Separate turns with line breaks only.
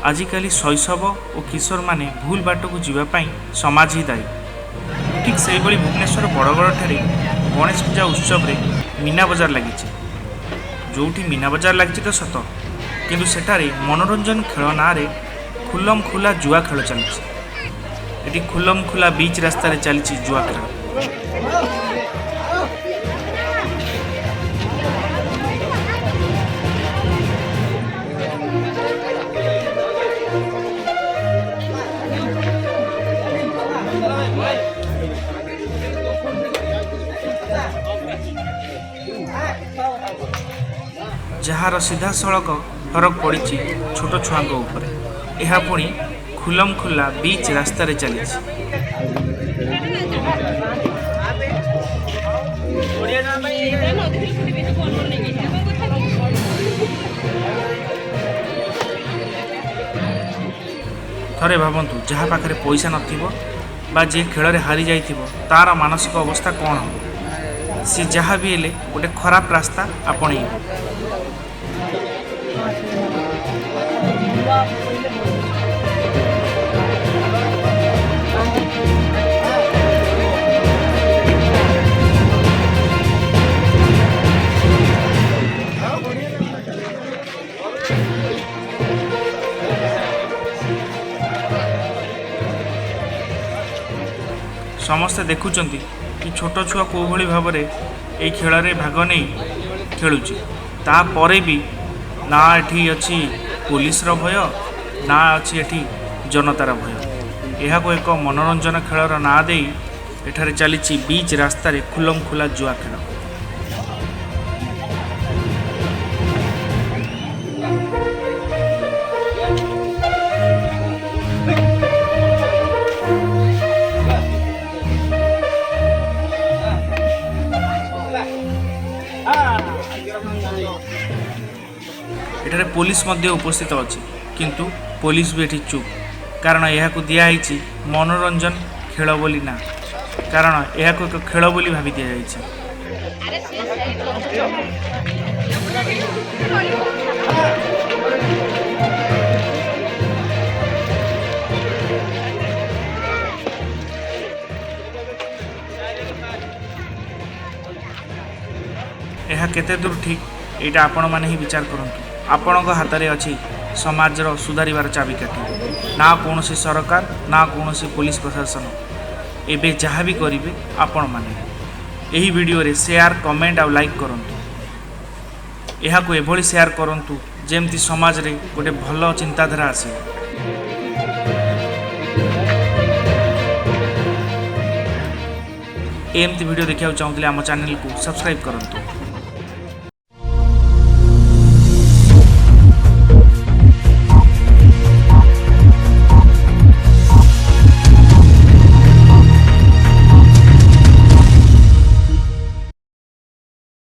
आजिकाली शैशव और किशोर माने भूल बाट को जीवाई समाज ही दायी। ठीक से ही भुवनेश्वर बड़गड़ ठारे गणेश पूजा उत्सव रे मीना बजार लगी। जोठी मीना बजार लगी तो सत किंतु सेठारे मनोरंजन खेल ना रे खुलम खुला जुआ खेल चली। खुलम खुला बीच रास्तार चली जुआ खेल। जार सीधा सड़क फरक पड़ी छोट छुआ उपर। यह पुणी खुलम खुला बीच रास्तार चली। थरे भावतु जहाँ पाखे पैसा नथिबो बा जे खेल हारी जाइथिबो तार मानसिक अवस्था कौन हो। सी जहाँ भी हेले गोटे खराब रास्ता आपणे। समस्ते देखुचंती कि छोट छुआ को भली भाव में ये खेल में भाग नहीं खेलुची। तापरे भी ना एठी अच्छी पुलिस रो भय ना अच्छी एठी जनतार भय। यह को एक मनोरंजन खेलर ना दे एठारे चली बीच रास्तार खुलम खुला जुआ खेल। एठारे पुलिस मध्य उपस्थित अच्छी किंतु पुलिस भी एठी चुप। कारण यह दिखाई मनोरंजन खेल बोली ना, कारण यह एक खेल बोली भावी दि जाइए। यह केते दूर ठीक यहाँ आपण मैंने ही विचार करंतु। आपण हाथ में अच्छी समाजर सुधारिबार चाबिकाठी। ना कौन सरकार ना कौन पुलिस प्रशासन एबे जहाँ भी करेंगे आपण मैंने यही वीडियो रे शेयर कमेंट और लाइक करंतु। यह को एभली शेयर करंतु जेमती समाज रे गोटे भल चिंताधारा आसे। एमती वीडियो देखा चाहूँगे आम चैनल को सब्सक्राइब करंतु।